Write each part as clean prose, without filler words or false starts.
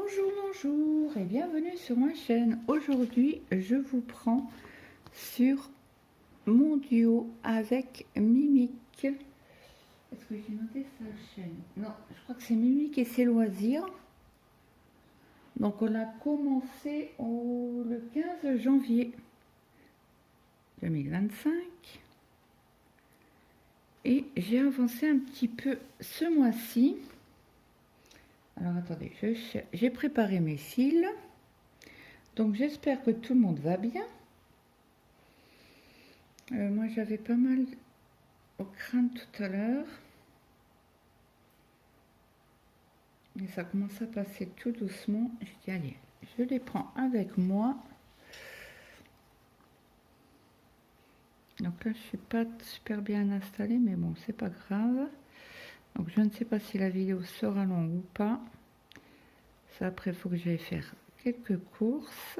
Bonjour, bonjour et bienvenue sur ma chaîne. Aujourd'hui, je vous prends sur mon duo avec Mimic. Est-ce que j'ai noté sa chaîne? Non, je crois que c'est Mimic et ses loisirs. Donc on a commencé le 15 janvier 2025 et j'ai avancé un petit peu ce mois-ci. Alors attendez, j'ai préparé mes fils. Donc j'espère que tout le monde va bien. Moi j'avais pas mal au crâne tout à l'heure. Et ça commence à passer tout doucement. Je dis allez, je les prends avec moi. Donc là je suis pas super bien installée, mais bon c'est pas grave. Donc je ne sais pas si la vidéo sera longue ou pas. Ça après il faut que j'aille faire quelques courses.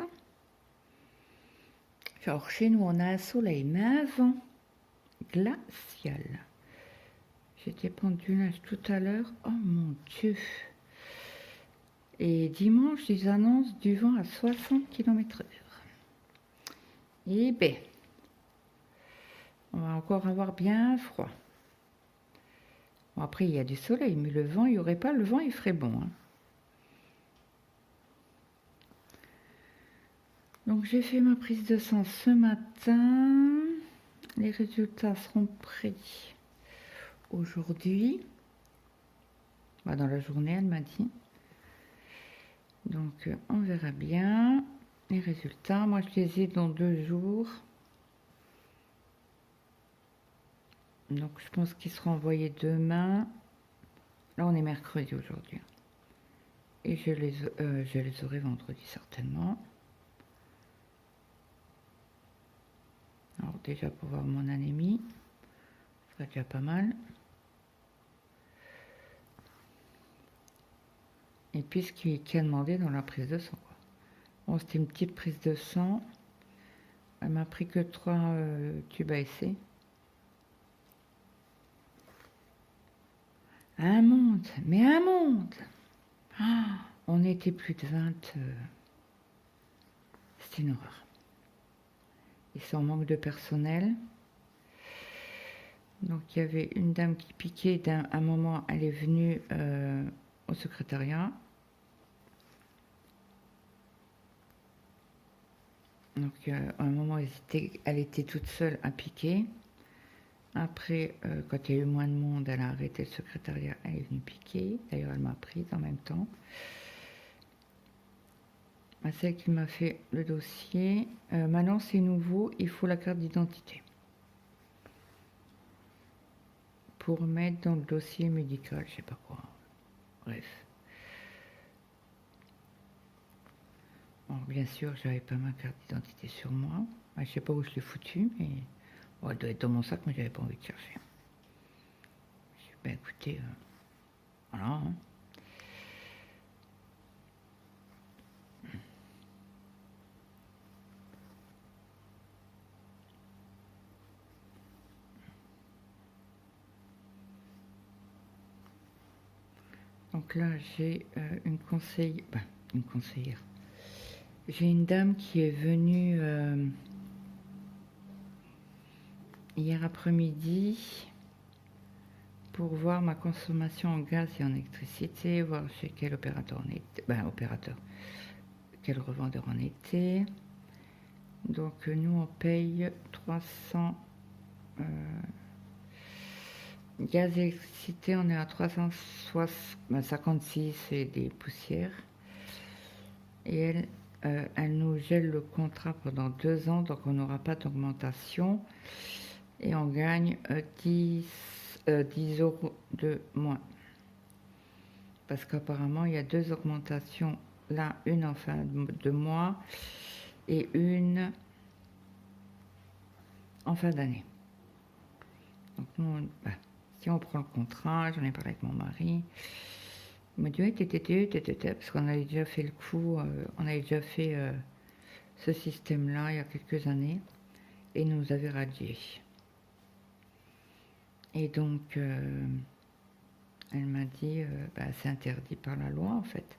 Alors chez nous on a un soleil mais un vent glacial. J'étais pendu linge tout à l'heure. Oh mon Dieu. Et dimanche, ils annoncent du vent à 60 km/h. Et ben, on va encore avoir bien froid. Bon, après, il y a du soleil, mais le vent, il n'y aurait pas le vent, il ferait bon. Hein. Donc, j'ai fait ma prise de sang ce matin. Les résultats seront prêts aujourd'hui. Bah, dans la journée, elle m'a dit. Donc, on verra bien les résultats. Moi, je les ai dans 2 jours. Donc, je pense qu'ils seront envoyés demain. Là, on est mercredi aujourd'hui. Et je les aurai vendredi certainement. Alors, déjà, pour voir mon anémie, ça déjà pas mal. Et puis, ce qui a demandé dans la prise de sang. Bon, c'était une petite prise de sang. Elle m'a pris que 3 tubes à essai. Un monde, mais un monde. Ah, on était plus de 20. C'était une horreur. Ils sont en manque de personnel. Donc il y avait une dame qui piquait. Un moment, elle est venue au secrétariat. Donc à un moment, elle était toute seule à piquer. Après, quand il y a eu moins de monde, elle a arrêté le secrétariat. Elle est venue piquer. D'ailleurs, elle m'a prise en même temps. Celle qui m'a fait le dossier. Maintenant, c'est nouveau. Il faut la carte d'identité pour mettre dans le dossier médical. Je sais pas quoi. Bref. Bon, bien sûr, j'avais pas ma carte d'identité sur moi. Je sais pas où je l'ai foutue, mais bon, elle doit être dans mon sac, mais j'avais pas envie de chercher. Je dis, ben écoutez, voilà. Hein. Donc là, j'ai une conseillère. J'ai une dame qui est venue hier après-midi pour voir ma consommation en gaz et en électricité, voir chez quel opérateur on était, quel revendeur on était. Donc nous on paye 300 gaz et électricité, on est à 356 et des poussières. Et elle nous gèle le contrat pendant 2 ans, donc on n'aura pas d'augmentation. Et on gagne 10 euros de moins. Parce qu'apparemment, il y a 2 augmentations. Là, une en fin de mois et une en fin d'année. Donc nous, si on prend le contrat, j'en ai parlé avec mon mari. Il m'a dit, oui, parce qu'on avait déjà fait le coup, on avait déjà fait ce système-là il y a quelques années, et il nous avait radié. Et donc, elle m'a dit, c'est interdit par la loi, en fait,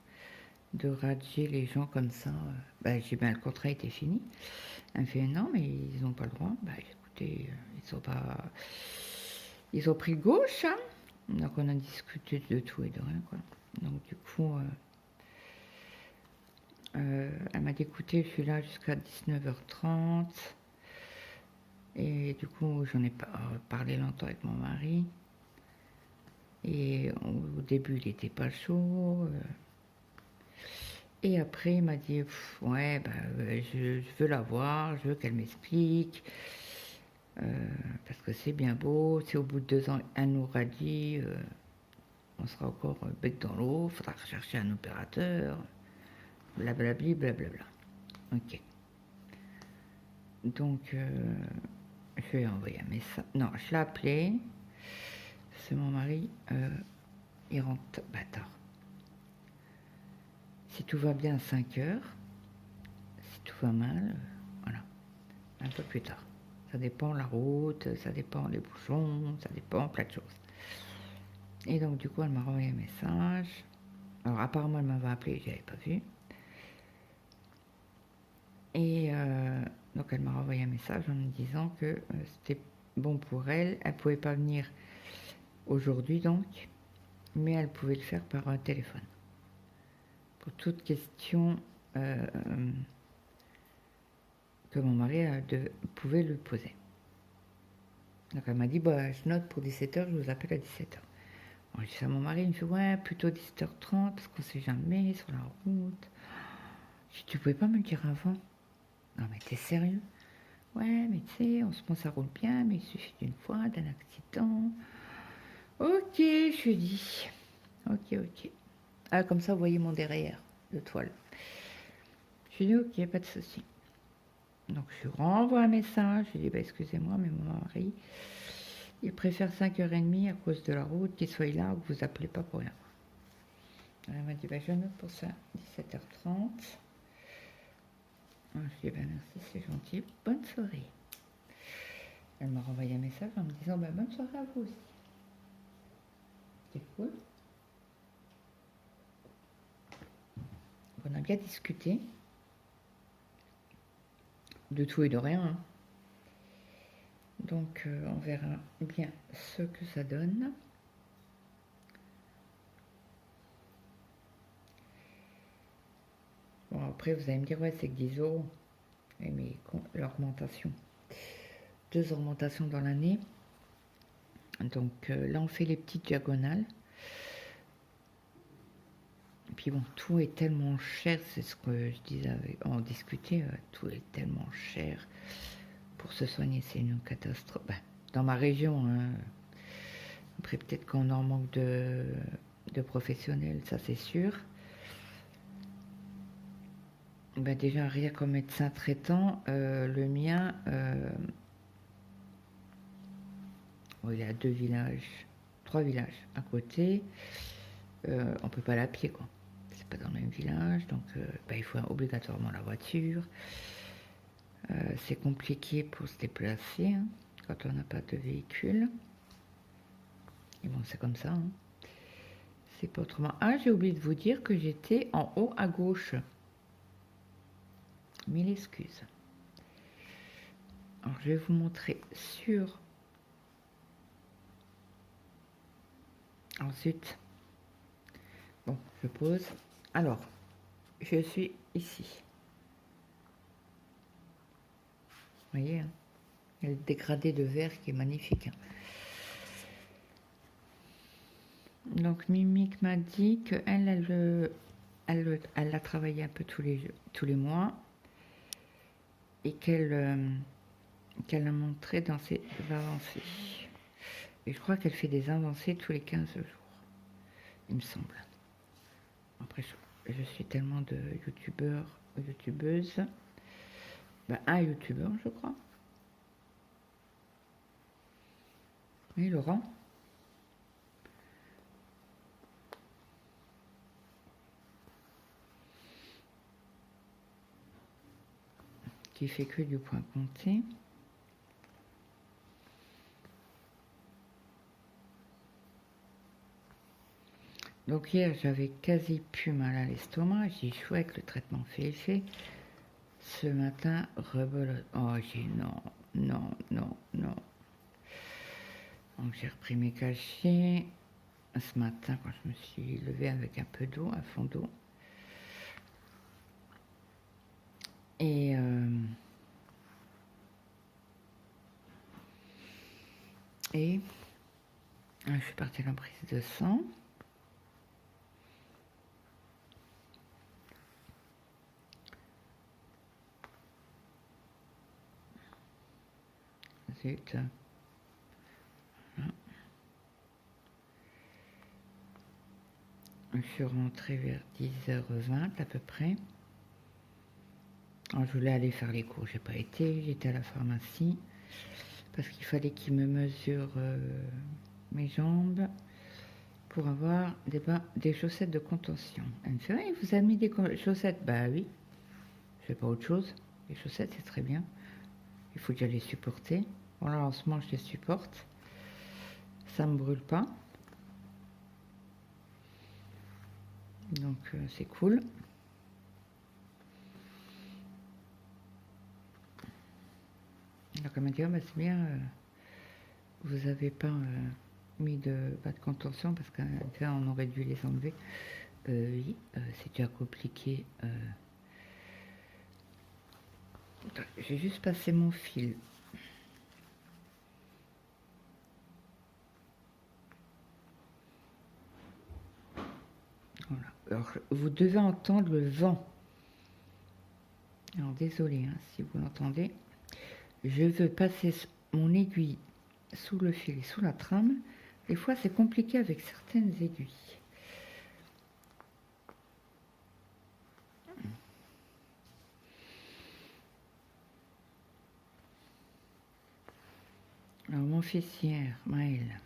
de radier les gens comme ça. Bah, j'ai dit, ben, le contrat était fini. Elle me fait, non, mais ils n'ont pas le droit. Bah, écoutez, ils sont pas... Ils ont pris gauche, hein. Donc on a discuté de tout et de rien, quoi. Donc du coup, elle m'a dit, écoutez, je suis là jusqu'à 19h30. Et du coup, j'en ai parlé longtemps avec mon mari. Et au début, il n'était pas chaud. Et après, il m'a dit, ouais, bah, je veux la voir, je veux qu'elle m'explique. Parce que c'est bien beau. Si au bout de 2 ans, elle nous radie, on sera encore bec dans l'eau, il faudra rechercher un opérateur. Blablabli, blablabla. Ok. Donc, je lui ai envoyé un message. Non, je l'ai appelé. C'est mon mari. Il rentre. Bâtard. Si tout va bien, à 5 heures. Si tout va mal, voilà. Un peu plus tard. Ça dépend la route, ça dépend les bouchons, ça dépend plein de choses. Et donc, du coup, elle m'a renvoyé un message. Alors, apparemment, elle m'avait appelé, je n'avais pas vu. Et donc, elle m'a renvoyé un message en me disant que c'était bon pour elle. Elle ne pouvait pas venir aujourd'hui, donc, mais elle pouvait le faire par téléphone. Pour toute question que mon mari pouvait lui poser. Donc, elle m'a dit, bah, je note pour 17h, je vous appelle à 17h. Bon, je dis ça à mon mari, il me fait, ouais, plutôt 17h30, parce qu'on ne sait jamais sur la route. Je dis, tu pouvais pas me le dire avant? Non, mais t'es sérieux? Ouais, mais tu sais, en ce moment ça roule bien, mais il suffit d'une fois, d'un accident. Ok, je lui dis. Ok. Ah, comme ça, vous voyez mon derrière de toile. Je lui dis, ok, pas de souci. Donc, je lui renvoie un message. Je lui dis, bah, excusez-moi, mais mon mari, il préfère 5h30 à cause de la route, qu'il soit là ou que vous appelez pas pour rien. Elle m'a dit, bah, je note pour ça, 17h30. Je lui ai dit, bah, merci, c'est gentil. Bonne soirée. Elle m'a renvoyé un message en me disant, bah, bonne soirée à vous aussi. C'est cool. On a bien discuté de tout et de rien. Hein. Donc, on verra bien ce que ça donne. Bon, après, vous allez me dire, ouais, c'est que 10 euros. Mais l'augmentation. 2 augmentations dans l'année. Donc, là, on fait les petites diagonales. Et puis, bon, tout est tellement cher. C'est ce que je disais, on discutait. Tout est tellement cher. Pour se soigner, c'est une catastrophe. Ben, dans ma région, hein. Après, peut-être qu'on en manque de professionnels, ça c'est sûr. Ben, déjà, rien comme médecin traitant, le mien, il a 2 villages, 3 villages à côté. On peut pas aller à pied, quoi. C'est pas dans le même village, donc ben, il faut obligatoirement la voiture. C'est compliqué pour se déplacer hein, quand on n'a pas de véhicule. Et bon, c'est comme ça. Hein. C'est pas autrement. Ah, j'ai oublié de vous dire que j'étais en haut à gauche. Mille excuses. Alors, je vais vous montrer sur... Ensuite, bon, je pose. Alors, je suis ici. Vous voyez, hein, il y a le dégradé de verre qui est magnifique. Hein. Donc, Mimique m'a dit qu'elle, elle a travaillé un peu tous les mois et qu'elle a montré dans ses avancées. Et je crois qu'elle fait des avancées tous les 15 jours, il me semble. Après, je suis tellement de youtubeurs, youtubeuses. Ben, un youtubeur, je crois. Oui, Laurent. Qui fait que du point compté. Donc hier, j'avais quasi plus mal à l'estomac. J'ai dit chouette, le traitement fait effet. Ce matin, rebelote. Oh, j'ai dit non, non, non, non. Donc j'ai repris mes cachets. Ce matin, quand je me suis levée avec un peu d'eau, un fond d'eau. Et je suis partie à la prise de sang. Zut. Voilà. Je suis rentrée vers 10h20 à peu près. Alors, je voulais aller faire les cours, j'ai pas été, j'étais à la pharmacie parce qu'il fallait qu'ils me mesurent mes jambes pour avoir des chaussettes de contention. Elle me fait, oui, vous avez mis des chaussettes? Bah oui, je fais pas autre chose. Les chaussettes, c'est très bien. Il faut déjà les supporter. Voilà, en ce moment, je les supporte. Ça me brûle pas. Donc, c'est cool. Donc, elle m'a dit, oh, bah, c'est bien, vous n'avez pas mis de bas de contention parce qu'on aurait dû les enlever. Oui, c'est déjà compliqué. J'ai juste passé mon fil. Voilà. Alors, vous devez entendre le vent. Alors, désolé hein, si vous l'entendez. Je veux passer mon aiguille sous le fil et sous la trame. Des fois, c'est compliqué avec certaines aiguilles. Alors, mon fils hier, Maël,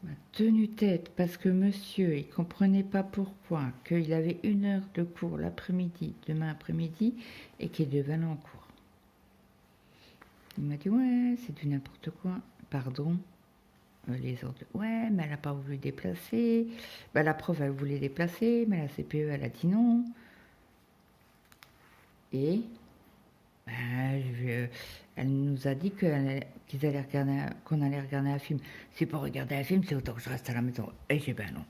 m'a tenu tête parce que monsieur, il comprenait pas pourquoi, qu'il avait 1 heure de cours l'après-midi, demain après-midi, et qu'il devait aller en cours. Il m'a dit, ouais, c'est du n'importe quoi. Pardon. Les autres, ouais, mais elle n'a pas voulu déplacer. Bah, la prof, elle voulait déplacer, mais la CPE, elle a dit non. Et bah, elle nous a dit qu'on allait regarder un film. C'est pour regarder un film, c'est autant que je reste à la maison. Et j'ai dit, ben non.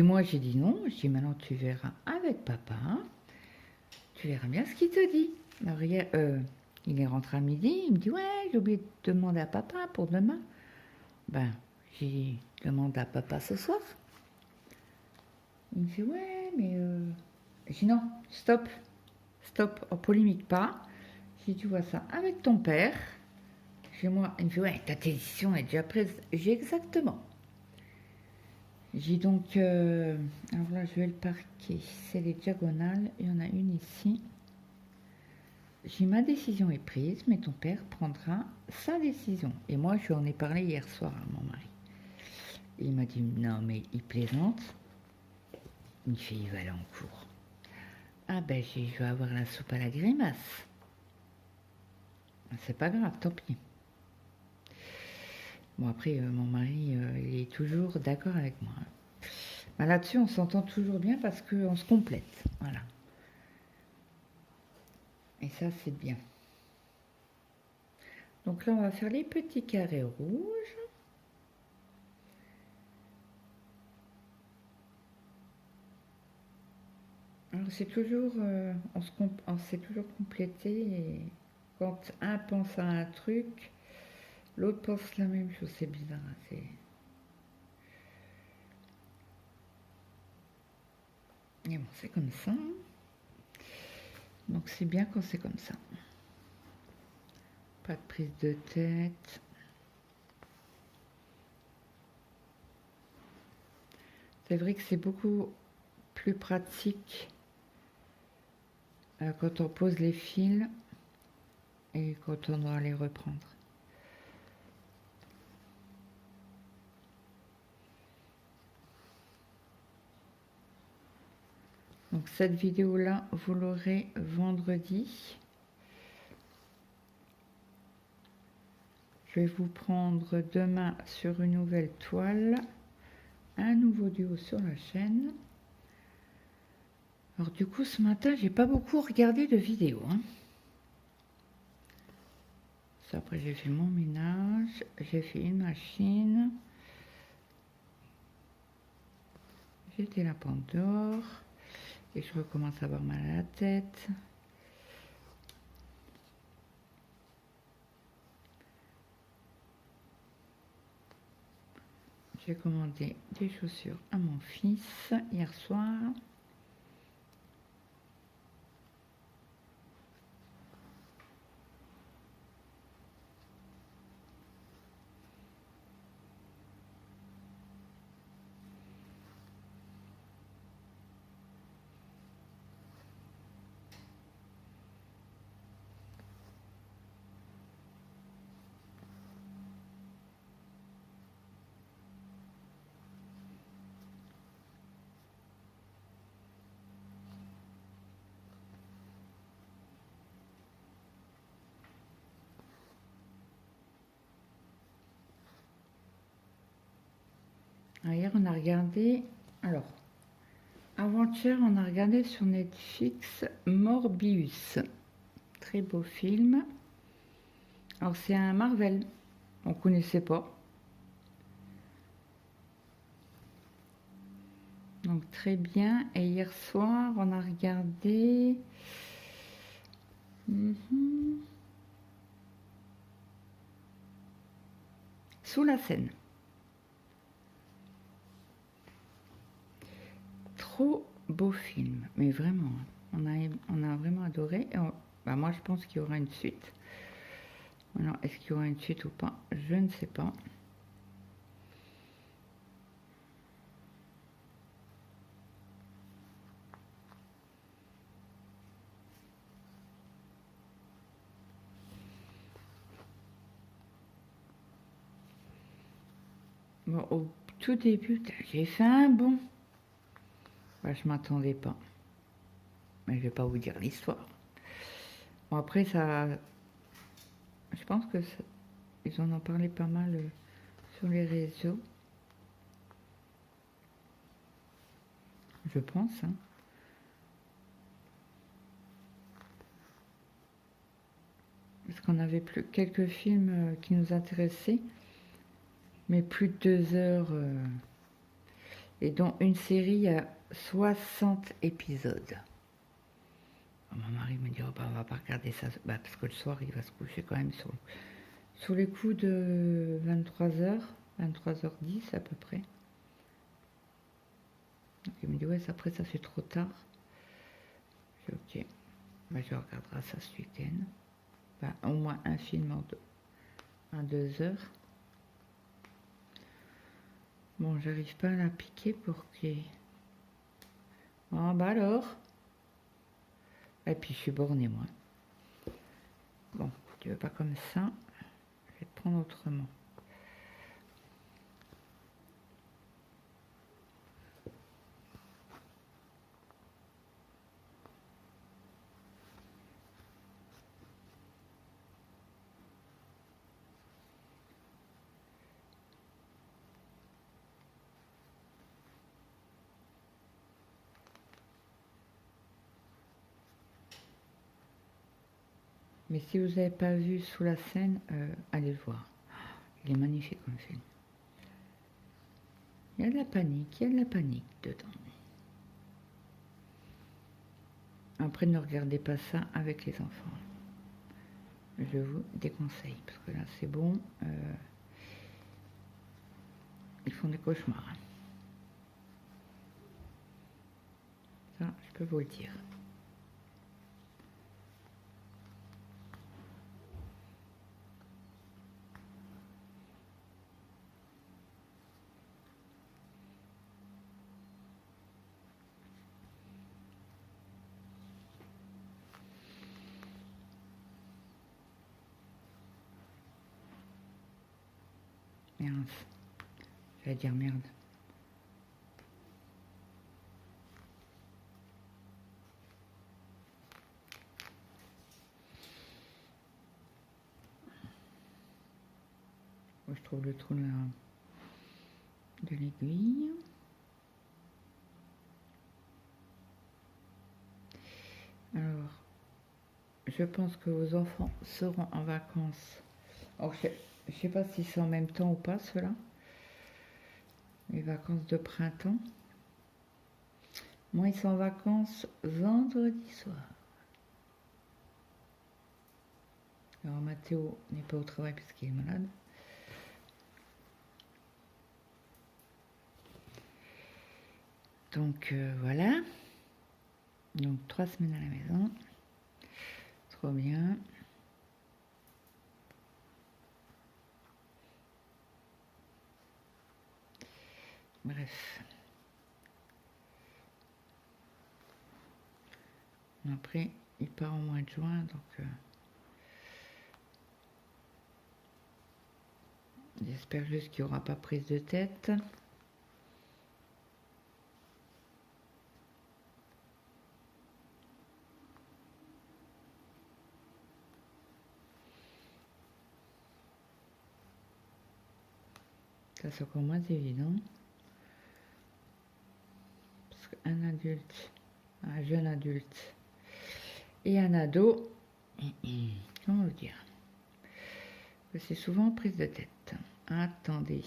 Moi, j'ai dit non. J'ai dit, maintenant, tu verras avec papa. Tu verras bien ce qu'il te dit. Alors, hier, il est rentré à midi. Il me dit, ouais, j'ai oublié de demander à papa pour demain. Ben, j'ai demandé à papa ce soir. Il me dit, ouais, mais... J'ai dit, non, stop, on polémique pas. Si tu vois ça avec ton père, chez moi, il me dit, ouais, ta décision est déjà prise. J'ai exactement. J'ai donc... alors là, je vais le parquer. C'est les diagonales. Il y en a une ici. J'ai ma décision est prise, mais ton père prendra sa décision. Et moi, je lui en ai parlé hier soir à mon mari. Et il m'a dit, non, mais il plaisante. Il me fait, il va aller en cours. Ah ben, je vais avoir la soupe à la grimace. C'est pas grave, tant pis. Bon, après, mon mari, il est toujours d'accord avec moi. Ben, là-dessus, on s'entend toujours bien parce qu'on se complète. Voilà. Et ça, c'est bien. Donc là, on va faire les petits carrés rouges. Alors, c'est toujours, on s'est toujours complété. Et quand un pense à un truc, l'autre pense la même chose. C'est bizarre. Et bon, c'est comme ça. Donc, c'est bien quand c'est comme ça. Pas de prise de tête. C'est vrai que c'est beaucoup plus pratique quand on pose les fils et quand on doit les reprendre. Donc cette vidéo-là, vous l'aurez vendredi. Je vais vous prendre demain sur une nouvelle toile, un nouveau duo sur la chaîne. Alors du coup, ce matin, j'ai pas beaucoup regardé de vidéos. Après, j'ai fait mon ménage, j'ai fait une machine. J'étais la Pandore et je recommence à avoir mal à la tête. J'ai commandé des chaussures à mon fils hier soir. Hier, on a regardé, alors, avant-hier, on a regardé sur Netflix Morbius. Très beau film. Alors, c'est un Marvel. On ne connaissait pas. Donc, très bien. Et hier soir, on a regardé... Sous la Seine. Trop beau film, mais vraiment, on a vraiment adoré. Bah moi, je pense qu'il y aura une suite. Alors, est-ce qu'il y aura une suite ou pas? Je ne sais pas. Bon, au tout début, j'ai fait un bond. Bah, je m'attendais pas. Mais je vais pas vous dire l'histoire. Bon, après, ça... Je pense que ils en ont parlé pas mal sur les réseaux. Je pense, hein. Parce qu'on avait plus quelques films qui nous intéressaient. Mais plus de 2 heures... et dont une série à 60 épisodes. Mon mari me dit, oh bah, on va pas regarder ça, bah, parce que le soir, il va se coucher quand même sur les coups de 23h, 23h10 à peu près. Donc il me dit, ouais, après ça fait trop tard. Je dis, ok, bah, je regarderai ça ce week-end. Bah, au moins un film en 2 heures. Bon, j'arrive pas à la piquer pour qu'il... Oh bah alors. Et puis je suis bornée moi. Bon, tu veux pas comme ça, je vais te prendre autrement. Mais si vous n'avez pas vu Sous la Seine, allez le voir. Il est magnifique comme film. Il y a de la panique dedans. Après, ne regardez pas ça avec les enfants. Je vous déconseille, parce que là, c'est bon. Ils font des cauchemars. Ça, je peux vous le dire. Merde. J'allais dire merde. je trouve le trou de l'aiguille. Alors, je pense que vos enfants seront en vacances. Alors, je ne sais pas si c'est en même temps ou pas, ceux-là. Les vacances de printemps. Moi, ils sont en vacances vendredi soir. Alors, Mathéo n'est pas au travail puisqu'il est malade. Donc, voilà. Donc, 3 semaines à la maison. Trop bien. Bref. Après, il part au mois de juin, donc j'espère juste qu'il n'y aura pas prise de tête. Ça, c'est encore moins évident. Parce qu'un adulte, un jeune adulte et un ado, comment vous dire, c'est souvent prise de tête. Attendez,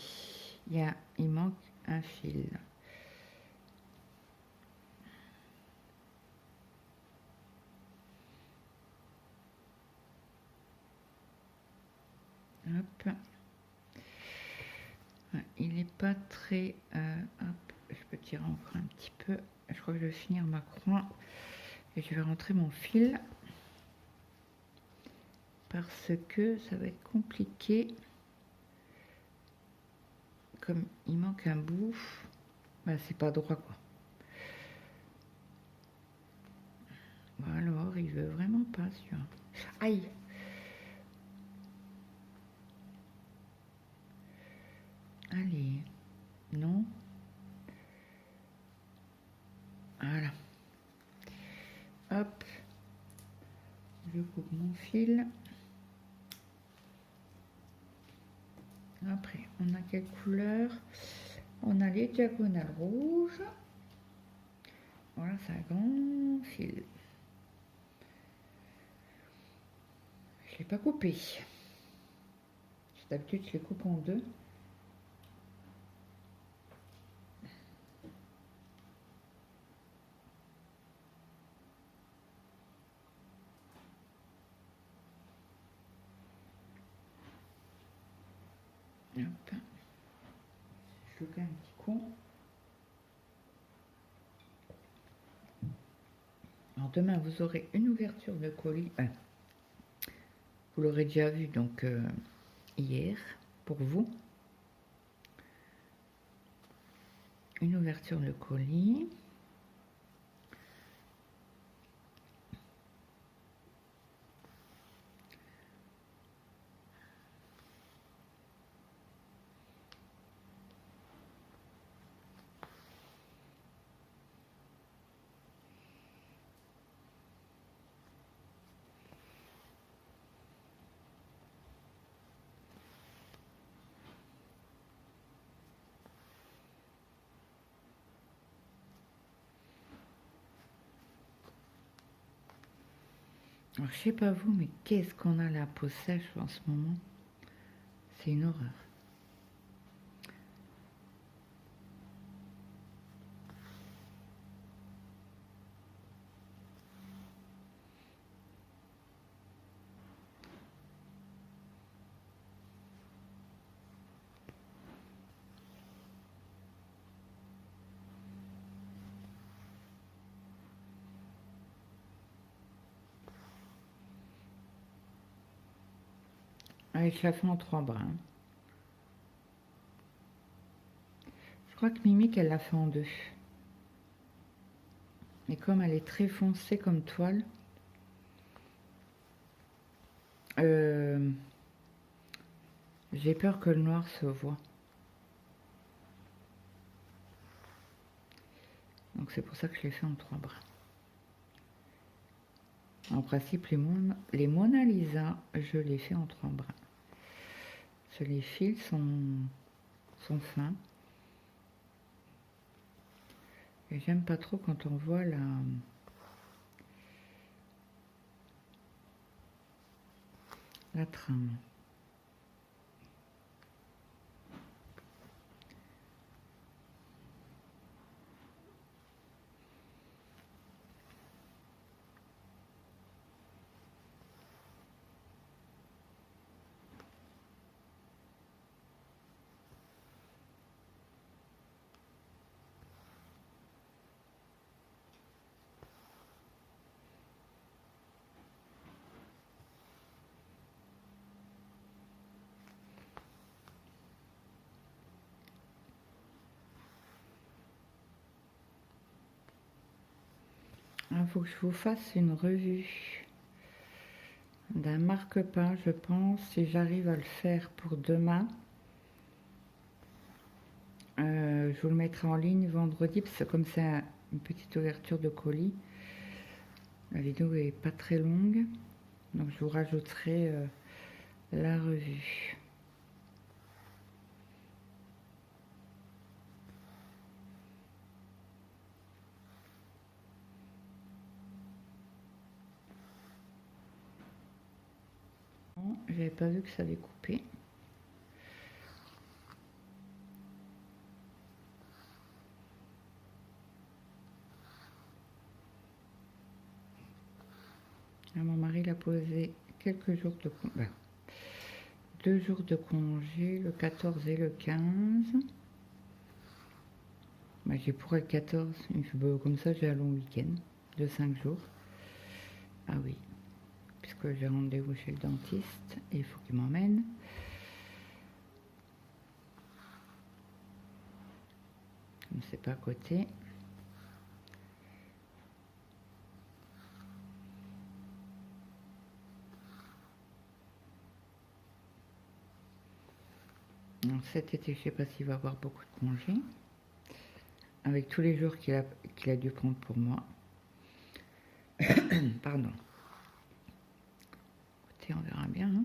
il manque un fil. Hop. Il n'est pas très... hop, je peux tirer encore un petit peu. Je crois que je vais finir ma croix et je vais rentrer mon fil parce que ça va être compliqué. Comme il manque un bout, bah, c'est pas droit quoi. Bon, alors, il veut vraiment pas sur... Aïe! Allez, non. Voilà. Hop. Je coupe mon fil. Après, on a quelle couleur? On a les diagonales rouges. Voilà, c'est un grand fil. Je ne l'ai pas coupé. D'habitude, je les coupe en deux. Hop. Je fais un petit coup. Alors demain, vous aurez une ouverture de colis. Vous l'aurez déjà vu donc hier pour vous. Une ouverture de colis. Alors, je sais pas vous, mais qu'est-ce qu'on a la peau sèche en ce moment? C'est une horreur. Allez, je la fais en 3 brins. Je crois que Mimique, elle l'a fait en 2. Mais comme elle est très foncée comme toile, j'ai peur que le noir se voit. Donc c'est pour ça que je l'ai fait en 3 brins. En principe, les Mona Lisa, je les fais en 3 brins. Parce que les fils sont fins. Et j'aime pas trop quand on voit la trame. Il faut que je vous fasse une revue d'un marque-pain, je pense, si j'arrive à le faire pour demain. Je vous le mettrai en ligne vendredi, parce que comme c'est une petite ouverture de colis, la vidéo est pas très longue, donc je vous rajouterai la revue. J'avais pas vu que ça avait coupé. Là, mon mari l'a posé quelques jours de congé. 2 jours de congé, le 14 et le 15. Bah, j'ai pour le 14, comme ça j'ai un long week-end de 5 jours. Ah oui, puisque j'ai rendez-vous chez le dentiste et il faut qu'il m'emmène. Comme c'est pas à côté. Alors, cet été, je sais pas s'il va avoir beaucoup de congés. Avec tous les jours qu'il a dû prendre pour moi. Pardon. Écoutez, on verra bien. Hein.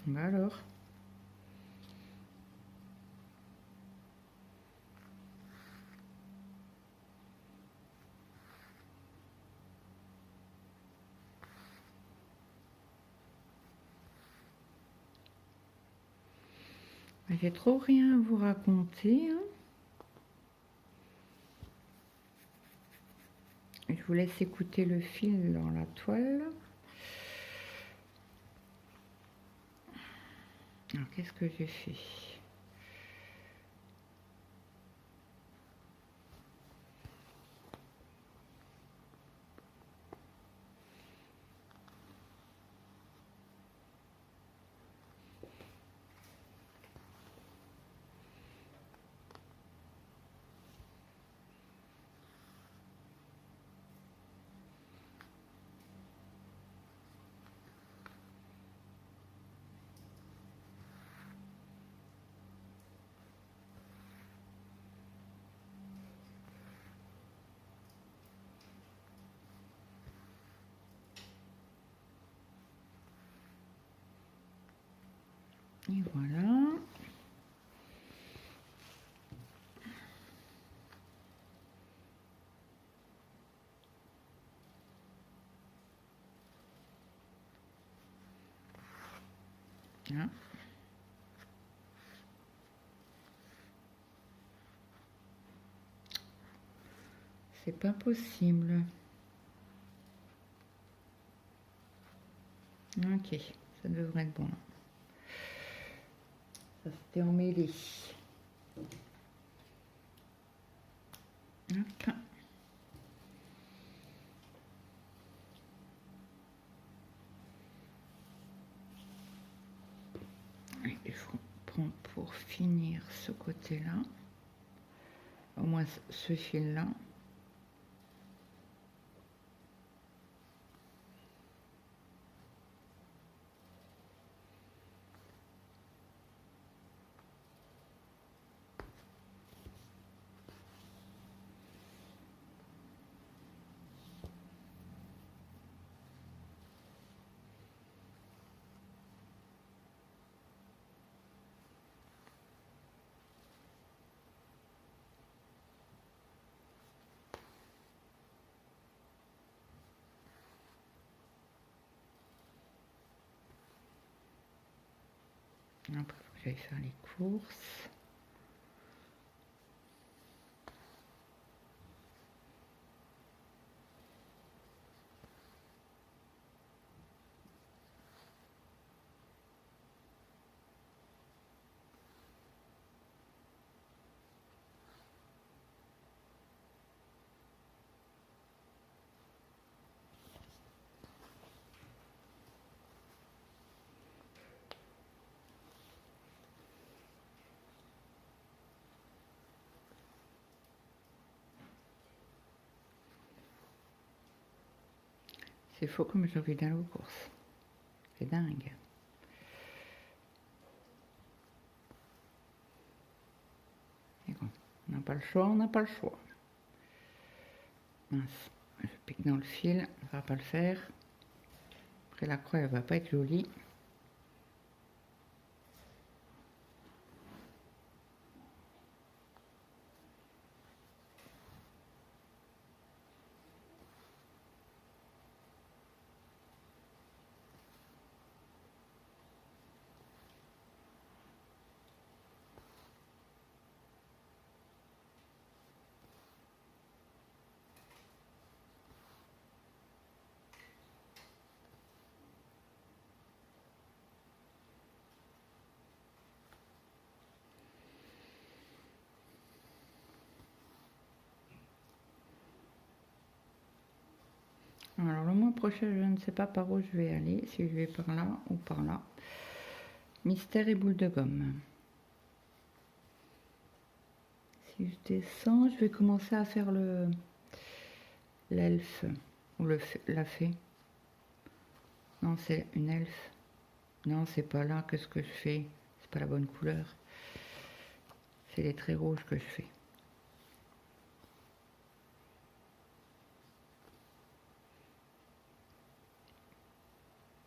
Bah alors. J'ai trop rien à vous raconter. Hein. Je vous laisse écouter le fil dans la toile. Alors, qu'est-ce que j'ai fait? Et voilà. Hein. C'est pas possible. Ok, ça devrait être bon là. Ça c'était emmêlé. Hop. Il faut prendre pour finir ce côté-là. Au moins ce fil-là. Après, il faut que j'aille faire les courses. C'est faux comme j'ai envie d'aller aux courses. C'est dingue. Et bon, on n'a pas le choix, on n'a pas le choix. Mince, je pique dans le fil, ça va pas le faire. Après la croix, elle va pas être jolie. Alors le mois prochain, je ne sais pas par où je vais aller, si je vais par là ou par là. Mystère et boule de gomme. Si je descends, je vais commencer à faire l'elfe ou la fée. Non, c'est une elfe. Non, c'est pas là que ce que je fais. C'est pas la bonne couleur. C'est les traits rouges que je fais.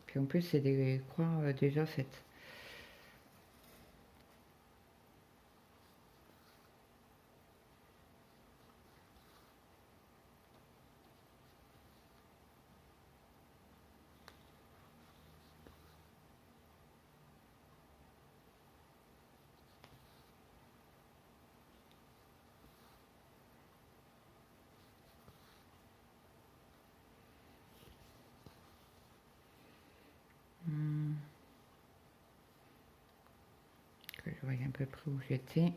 Puis en plus, c'est des croix déjà faites. Que je voyais à peu près où j'étais.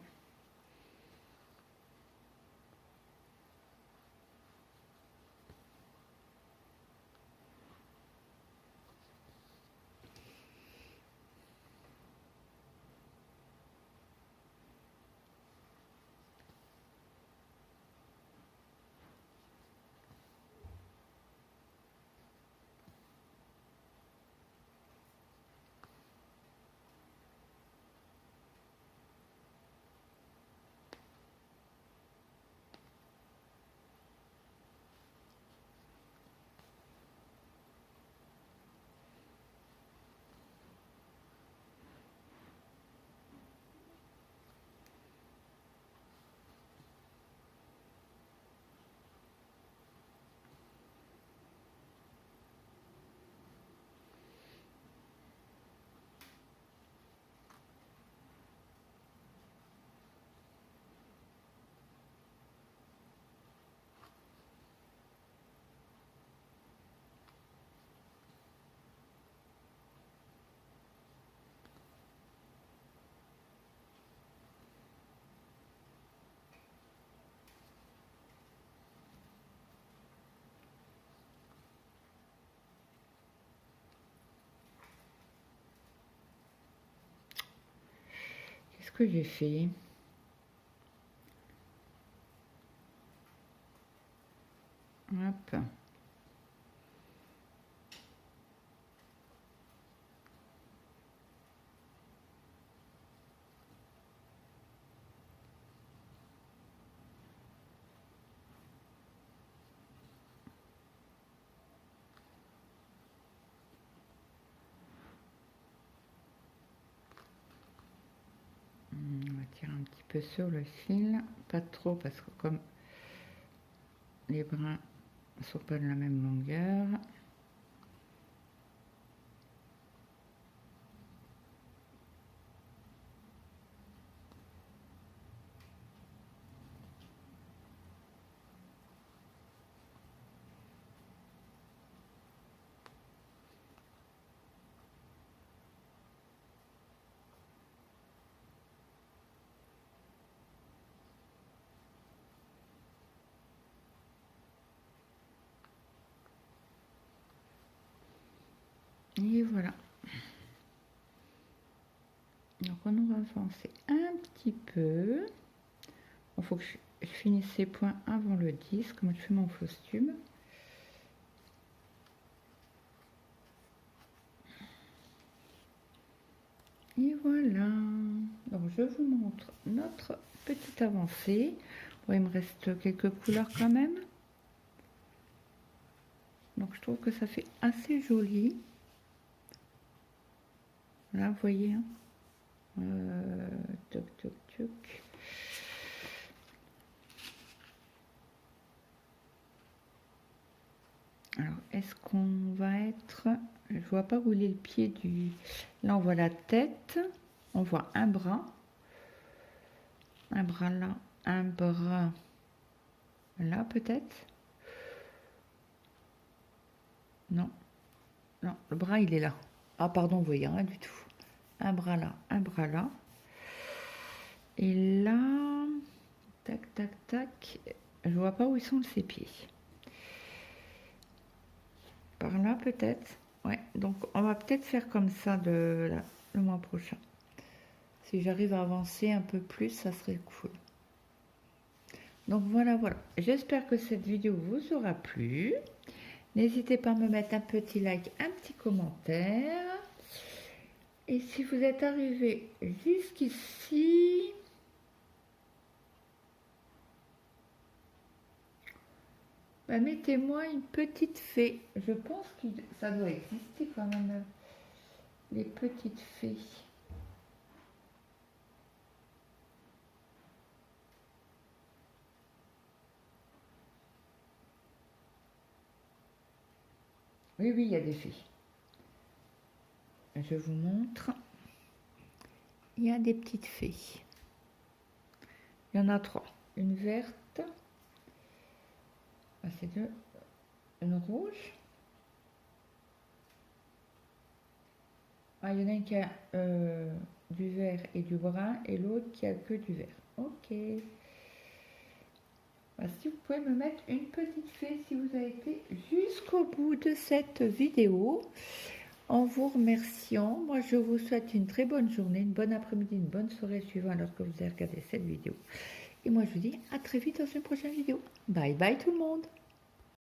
que j'ai fait? Hop. On va tirer un petit peu sur le fil, pas trop parce que comme les brins ne sont pas de la même longueur. Et voilà. Donc on va avancer un petit peu. Il faut que je finisse ces points avant le 10, comme je fais mon costume. Et voilà. Donc je vous montre notre petite avancée. Bon, il me reste quelques couleurs quand même. Donc je trouve que ça fait assez joli. Là, vous voyez. Hein, toc, toc, toc. Alors, est-ce qu'on va être... Je vois pas où il est le pied du... Là, on voit la tête. On voit un bras. Un bras là. Un bras là, peut-être. Non. Non, le bras, il est là. Ah, pardon, vous voyez rien du tout. Un bras là, un bras là. Et là... Tac, tac, tac. Je vois pas où ils sont ses pieds. Par là, peut-être. Ouais, donc on va peut-être faire comme ça le mois prochain. Si j'arrive à avancer un peu plus, ça serait cool. Donc voilà. J'espère que cette vidéo vous aura plu. N'hésitez pas à me mettre un petit like, un petit commentaire. Et si vous êtes arrivé jusqu'ici, bah, mettez-moi une petite fée. Je pense que ça doit exister quand même, les petites fées. Oui, il y a des fées. Je vous montre. Il y a des petites fées. Il y en a 3. Une verte. Ah, c'est deux. Une rouge. Ah, il y en a une qui a du vert et du brun et l'autre qui a que du vert. Ok. Bah, si vous pouvez me mettre une petite fée si vous avez été jusqu'au bout de cette vidéo. En vous remerciant, moi je vous souhaite une très bonne journée, une bonne après-midi, une bonne soirée suivant lorsque vous avez regardé cette vidéo. Et moi je vous dis à très vite dans une prochaine vidéo. Bye bye tout le monde.